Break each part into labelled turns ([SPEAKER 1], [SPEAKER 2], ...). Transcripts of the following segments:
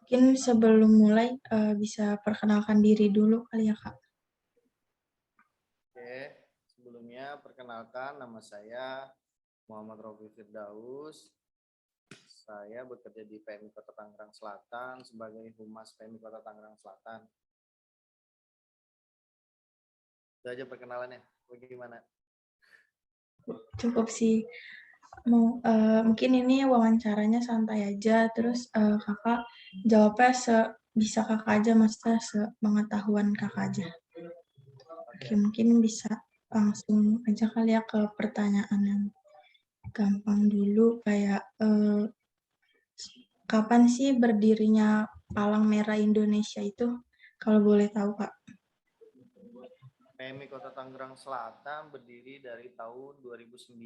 [SPEAKER 1] Mungkin sebelum mulai bisa perkenalkan diri dulu kali ya Kak.
[SPEAKER 2] Oke, sebelumnya perkenalkan nama saya Muhammad Rofi Firdaus. Saya bekerja di PMI Kota Tangerang Selatan sebagai Humas PMI Kota Tangerang Selatan. Itu aja perkenalannya. Bagaimana?
[SPEAKER 1] Cukup sih. Mungkin ini wawancaranya santai aja, terus Kakak jawabnya bisa Kakak aja, maksudnya sepengetahuan Kakak aja. Oke,
[SPEAKER 2] Oke.
[SPEAKER 1] mungkin bisa langsung aja kali ya ke pertanyaan yang gampang dulu, kayak kapan sih berdirinya Palang Merah Indonesia itu? Kalau boleh tahu, Kak.
[SPEAKER 2] PMI Kota Tangerang Selatan berdiri dari tahun 2009.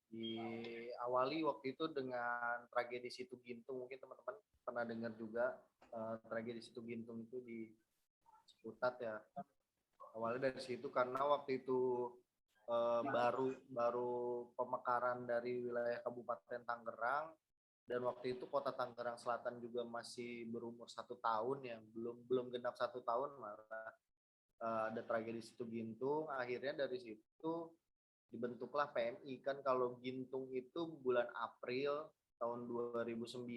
[SPEAKER 2] Diawali waktu itu dengan tragedi Situ Gintung. Mungkin teman-teman pernah dengar juga tragedi Situ Gintung itu di Ciputat ya. Awalnya dari situ karena waktu itu baru pemekaran dari wilayah Kabupaten Tangerang, dan waktu itu Kota Tangerang Selatan juga masih berumur 1 tahun ya, belum genap 1 tahun malah ada tragedi Situ Gintung. Akhirnya dari situ dibentuklah PMI. Kan kalau Gintung itu bulan April tahun 2009,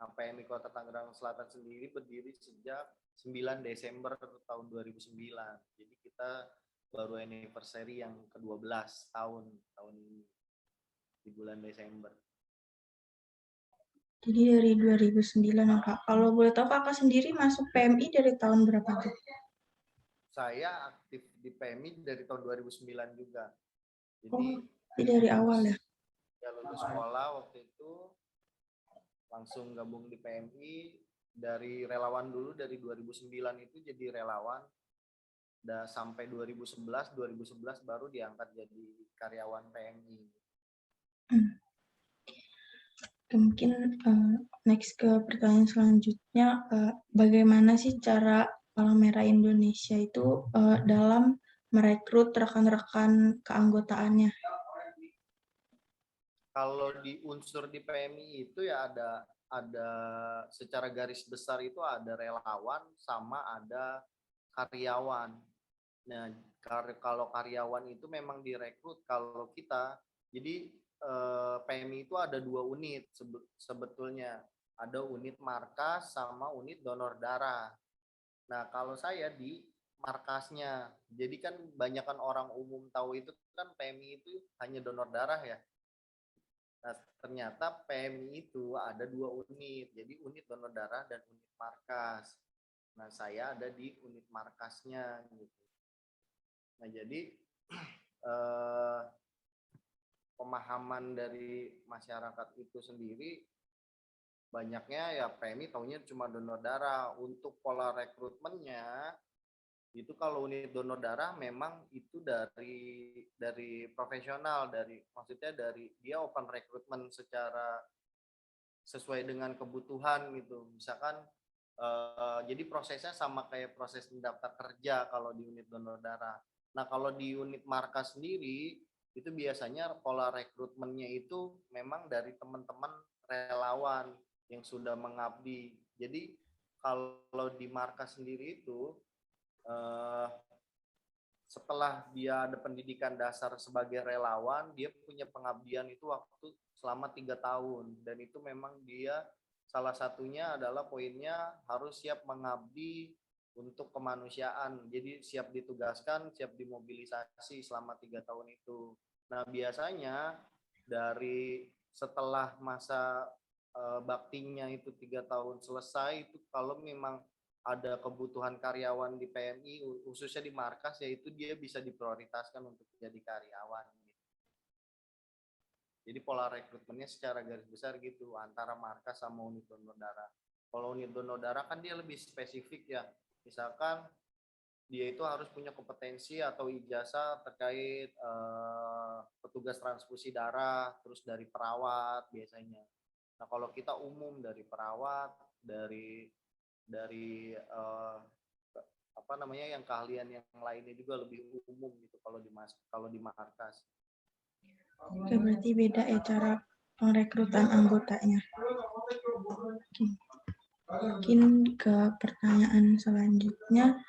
[SPEAKER 2] PMI Kota Tangerang Selatan sendiri berdiri sejak 9 Desember tahun 2009. Jadi kita baru anniversary yang ke-12 tahun ini di bulan Desember.
[SPEAKER 1] Jadi dari 2009 ya, Kak. Kalau boleh tahu Kakak sendiri masuk PMI dari tahun berapa tuh?
[SPEAKER 2] Saya aktif di PMI dari tahun 2009 juga.
[SPEAKER 1] Oh,
[SPEAKER 2] Jadi
[SPEAKER 1] jadi dari awal ya?
[SPEAKER 2] lulus sekolah waktu itu langsung gabung di PMI, dari relawan dulu dari 2009 itu jadi relawan. Dan sampai 2011 baru diangkat jadi karyawan PMI.
[SPEAKER 1] Mungkin next ke pertanyaan selanjutnya, bagaimana sih cara Palang Merah Indonesia itu dalam merekrut rekan-rekan keanggotaannya?
[SPEAKER 2] Kalau di unsur di PMI itu ya ada secara garis besar itu ada relawan sama ada karyawan. Nah, kalau karyawan itu memang direkrut kalau kita. Jadi PMI itu ada 2 unit sebetulnya. Ada unit markas sama unit donor darah. Nah, kalau saya di markasnya. Jadi kan banyakkan orang umum tahu itu kan PMI itu hanya donor darah ya. Nah, ternyata PMI itu ada 2 unit. Jadi unit donor darah dan unit markas. Nah, saya ada di unit markasnya gitu. Nah, jadi pemahaman dari masyarakat itu sendiri banyaknya ya PMI taunya cuma donor darah. Untuk pola rekrutmennya itu kalau unit donor darah memang itu dari profesional, maksudnya dari dia open rekrutmen secara sesuai dengan kebutuhan gitu. Misalkan jadi prosesnya sama kayak proses mendaftar kerja kalau di unit donor darah. Nah, kalau di unit markas sendiri itu biasanya pola rekrutmennya itu memang dari teman-teman relawan yang sudah mengabdi. Jadi kalau di markas sendiri itu setelah dia ada pendidikan dasar sebagai relawan, dia punya pengabdian itu waktu selama 3 tahun, dan itu memang dia salah satunya adalah poinnya harus siap mengabdi untuk kemanusiaan. Jadi siap ditugaskan, siap dimobilisasi selama 3 tahun itu. Nah, biasanya dari setelah masa baktinya itu 3 tahun selesai, itu kalau memang ada kebutuhan karyawan di PMI khususnya di markas, yaitu dia bisa diprioritaskan untuk jadi karyawan gitu. Jadi pola rekrutmennya secara garis besar gitu antara markas sama unit donor darah. Kalau unit donor darah kan dia lebih spesifik ya, misalkan dia itu harus punya kompetensi atau ijazah terkait petugas transfusi darah, terus dari perawat biasanya. Nah, kalau kita umum dari perawat, dari apa namanya yang keahlian yang lainnya juga lebih umum gitu kalau di markas.
[SPEAKER 1] Oke, berarti beda ya cara pengrekrutan anggotanya. Mungkin ke pertanyaan selanjutnya,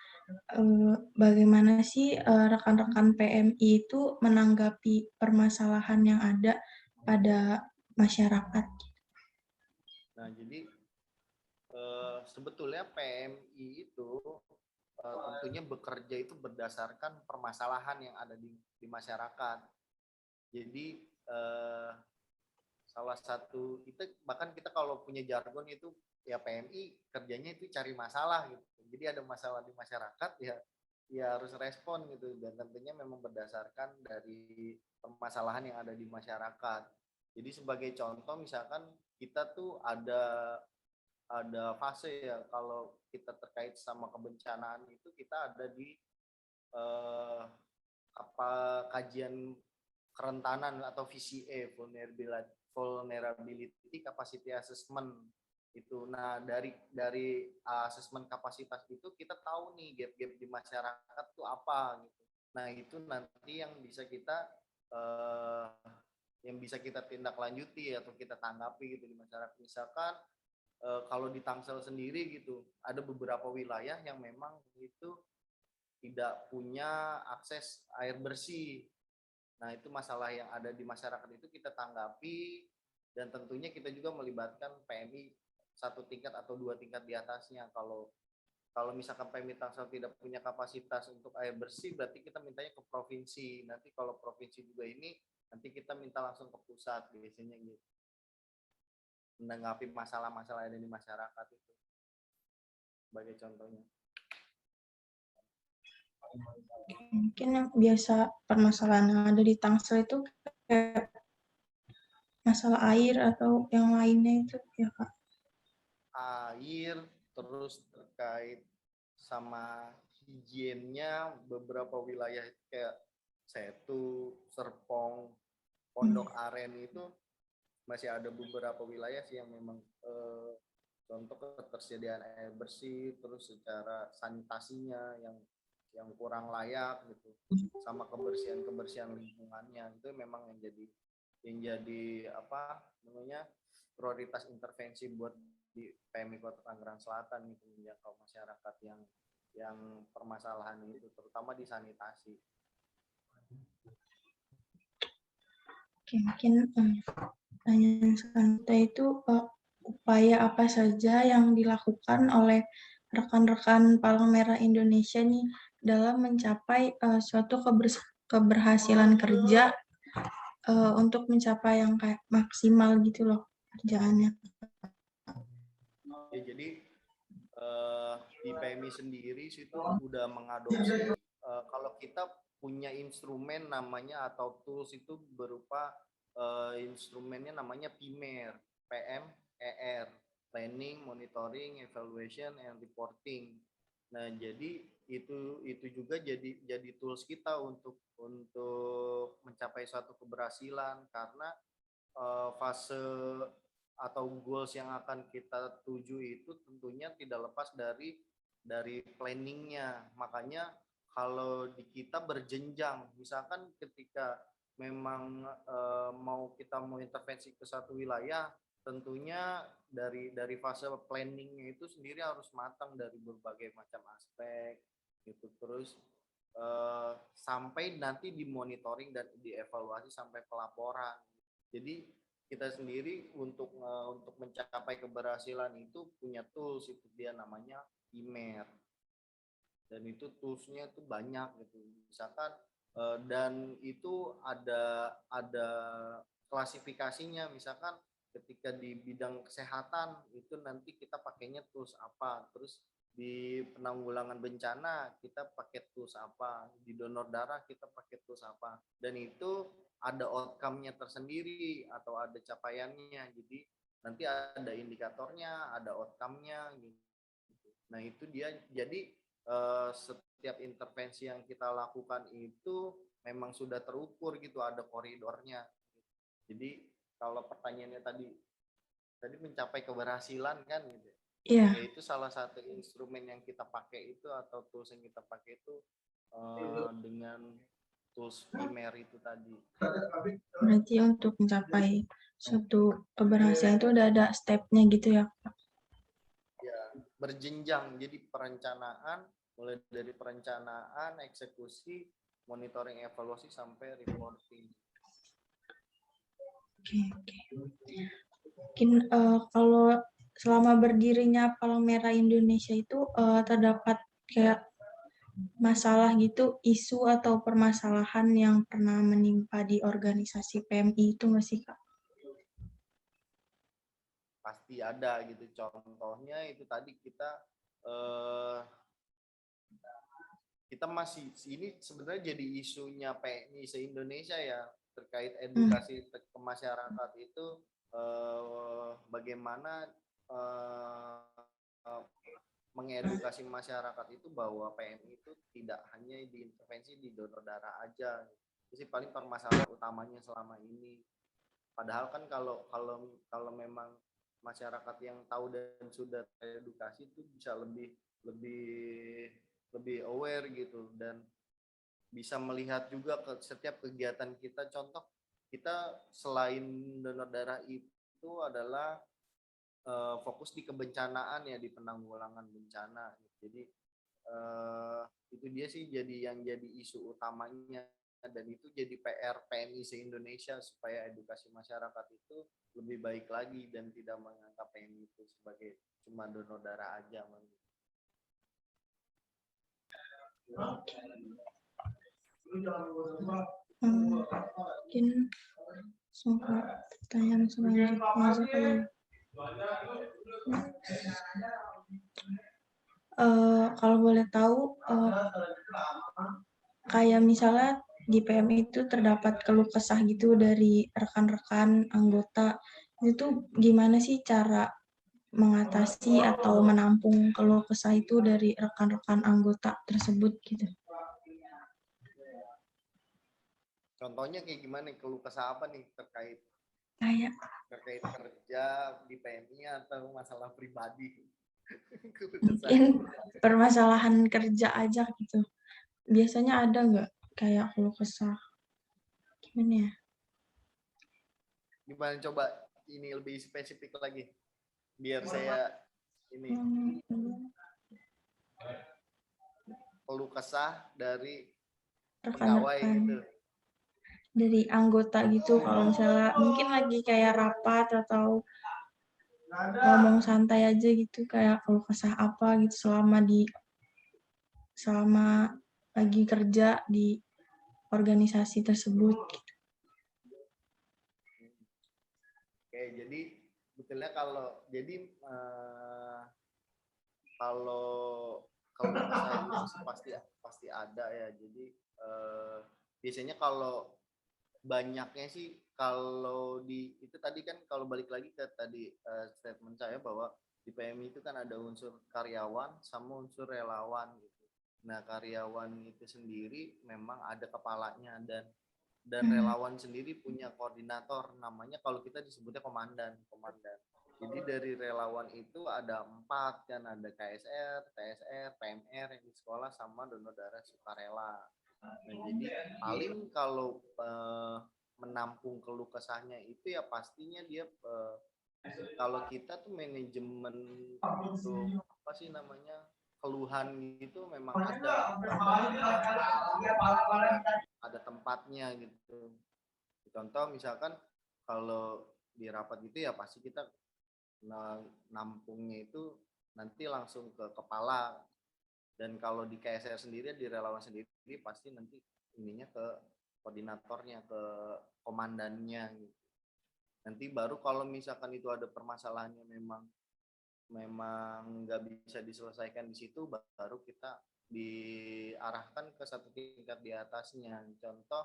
[SPEAKER 1] bagaimana sih rekan-rekan PMI itu menanggapi permasalahan yang ada pada masyarakat?
[SPEAKER 2] Nah, jadi sebetulnya PMI itu tentunya bekerja itu berdasarkan permasalahan yang ada di masyarakat. Jadi salah satu bahkan kita kalau punya jargon itu ya PMI kerjanya itu cari masalah gitu. Jadi ada masalah di masyarakat ya harus respon gitu, dan tentunya memang berdasarkan dari permasalahan yang ada di masyarakat. Jadi sebagai contoh misalkan kita tuh ada fase ya, kalau kita terkait sama kebencanaan itu kita ada di eh, apa kajian kerentanan atau VCA, vulnerability capacity assessment itu. Nah, dari asesmen kapasitas itu kita tahu nih gap-gap di masyarakat tuh apa gitu. Nah, itu nanti eh, yang bisa kita tindak lanjuti atau kita tanggapi gitu di masyarakat. Misalkan kalau di Tangsel sendiri gitu, ada beberapa wilayah yang memang itu tidak punya akses air bersih. Nah, itu masalah yang ada di masyarakat itu kita tanggapi, dan tentunya kita juga melibatkan PMI satu tingkat atau dua tingkat di atasnya. Kalau misalkan PMI Tangsel tidak punya kapasitas untuk air bersih, berarti kita mintanya ke provinsi. Nanti kalau provinsi juga ini, nanti kita minta langsung ke pusat biasanya gitu. Menanggapi masalah-masalah yang ada di masyarakat itu. Sebagai contohnya.
[SPEAKER 1] Mungkin yang biasa permasalahan yang ada di Tangsel itu kayak masalah air atau yang lainnya itu ya Kak?
[SPEAKER 2] Air, terus terkait sama higiennya beberapa wilayah itu kayak Setu, Serpong, Pondok Aren itu masih ada beberapa wilayah sih yang memang contoh ketersediaan air bersih, terus secara sanitasinya yang kurang layak gitu, sama kebersihan lingkungannya itu memang yang jadi apa namanya prioritas intervensi buat di PMI Kota Tangerang Selatan itu, menjangkau masyarakat yang permasalahan itu terutama di sanitasi.
[SPEAKER 1] Oke, mungkin pertanyaan selanjutnya itu upaya apa saja yang dilakukan oleh rekan-rekan Palang Merah Indonesia nih dalam mencapai suatu keberhasilan kerja untuk mencapai yang kayak maksimal gitu loh kerjaannya.
[SPEAKER 2] Ya, jadi di PMI sendiri situ udah mengadopsi kalau kita punya instrumen namanya atau tools itu berupa instrumennya namanya PMER, PMER, Planning, Monitoring, Evaluation, and Reporting. Nah, jadi itu juga jadi tools kita untuk mencapai suatu keberhasilan, karena fase atau goals yang akan kita tuju itu tentunya tidak lepas dari planningnya. Makanya kalau di kita berjenjang, misalkan ketika memang kita mau intervensi ke satu wilayah, tentunya dari fase planningnya itu sendiri harus matang dari berbagai macam aspek gitu. Terus sampai nanti dimonitoring dan dievaluasi sampai pelaporan. Jadi kita sendiri untuk mencapai keberhasilan itu punya tools, itu dia namanya IMER, dan itu toolsnya itu banyak gitu. Misalkan dan itu ada klasifikasinya. Misalkan ketika di bidang kesehatan itu nanti kita pakainya tools apa, terus di penanggulangan bencana kita pakai tools apa, di donor darah kita pakai tools apa, dan itu ada outcome-nya tersendiri atau ada capaiannya. Jadi nanti ada indikatornya, ada outcome-nya gitu. Nah, itu dia. Jadi setiap intervensi yang kita lakukan itu memang sudah terukur gitu, ada koridornya. Jadi kalau pertanyaannya tadi mencapai keberhasilan kan gitu.
[SPEAKER 1] Iya.
[SPEAKER 2] Ya itu salah satu instrumen yang kita pakai itu atau tools yang kita pakai itu dengan tools PMER itu tadi.
[SPEAKER 1] Berarti untuk mencapai suatu keberhasilan itu udah ada stepnya gitu ya, Kak?
[SPEAKER 2] Ya, berjenjang. Jadi perencanaan, mulai dari perencanaan, eksekusi, monitoring, evaluasi, sampai reporting.
[SPEAKER 1] Oke, oke. Mungkin kalau selama berdirinya Palang Merah Indonesia itu terdapat kayak masalah gitu, isu atau permasalahan yang pernah menimpa di organisasi PMI itu nggak sih, Kak?
[SPEAKER 2] Pasti ada gitu. Contohnya itu tadi eh, kita masih ini sebenarnya jadi isunya PMI se-Indonesia ya, terkait edukasi ke masyarakat itu, bagaimana eh, mengedukasi masyarakat itu bahwa PMI itu tidak hanya diintervensi di donor darah aja. Itu sih paling permasalahan utamanya selama ini. Padahal kan kalau kalau kalau memang masyarakat yang tahu dan sudah teredukasi itu bisa lebih lebih aware gitu, dan bisa melihat juga ke setiap kegiatan kita. Contoh, kita selain donor darah itu adalah fokus di kebencanaan ya, di penanggulangan bencana. Jadi itu dia sih jadi isu utamanya, dan itu jadi PR PMI se-Indonesia supaya edukasi masyarakat itu lebih baik lagi dan tidak menganggap PMI itu sebagai cuma donor darah aja.
[SPEAKER 1] Mungkin pertanyaan selanjutnya aja kali ya. Kalau boleh tahu, kayak misalnya di PMI itu terdapat keluh kesah gitu dari rekan-rekan anggota, itu gimana sih cara mengatasi atau menampung keluh kesah itu dari rekan-rekan anggota tersebut gitu?
[SPEAKER 2] Contohnya kayak gimana, keluh kesah apa nih, terkait
[SPEAKER 1] Kayak
[SPEAKER 2] kerja di PMI atau masalah pribadi?
[SPEAKER 1] mungkin permasalahan kerja aja gitu. Biasanya ada nggak kayak keluh kesah? Gimana ya?
[SPEAKER 2] Gimana, coba ini lebih spesifik lagi biar saya ini, keluh kesah dari pegawai
[SPEAKER 1] Rekan-rekan
[SPEAKER 2] gitu.
[SPEAKER 1] dari anggota gitu, kalau misalnya mungkin lagi kayak rapat atau ngomong santai aja gitu, kayak keluh kesah apa gitu selama lagi kerja di organisasi tersebut gitu.
[SPEAKER 2] Oke, jadi betulnya kalau jadi kalau keluh kesah itu sih pasti ada ya. Jadi biasanya kalau banyaknya sih, kalau di itu tadi kan, kalau balik lagi ke tadi statement saya bahwa di PMI itu kan ada unsur karyawan sama unsur relawan gitu. Nah, karyawan itu sendiri memang ada kepalanya, dan relawan sendiri punya koordinator, namanya kalau kita disebutnya komandan. Jadi dari relawan itu ada 4 kan, ada KSR, TSR, PMR yang di sekolah, sama donor darah sukarela. Nah, jadi paling kalau menampung keluh kesahnya itu ya pastinya dia, kalau kita tuh manajemen untuk apa sih namanya, keluhan gitu, memang ada tempatnya gitu. Contoh misalkan kalau di rapat gitu ya pasti kita nampungnya itu nanti langsung ke kepala, dan kalau di KSR sendiri, di relawan sendiri, pasti nanti ininya ke koordinatornya, ke komandannya gitu. Nanti baru kalau misalkan itu ada permasalahannya, memang nggak bisa diselesaikan di situ, baru kita diarahkan ke satu tingkat di atasnya. Contoh,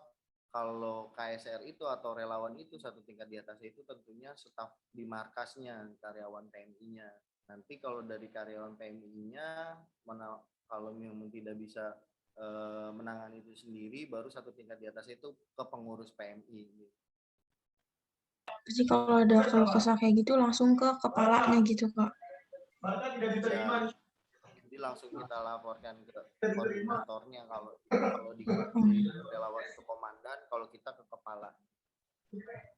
[SPEAKER 2] kalau KSR itu atau relawan itu satu tingkat di atas itu tentunya staf di markasnya, karyawan PMI-nya. Nanti kalau dari karyawan PMI-nya, kalau memang tidak bisa menangani itu sendiri, baru satu tingkat di atas itu ke pengurus PMI.
[SPEAKER 1] Jadi kalau ada keluh kesah kayak gitu langsung ke kepalanya gitu, Kak.
[SPEAKER 2] Ya, jadi langsung kita laporkan ke koordinatornya, kalau di relawan itu komandan, kalau kita ke kepala.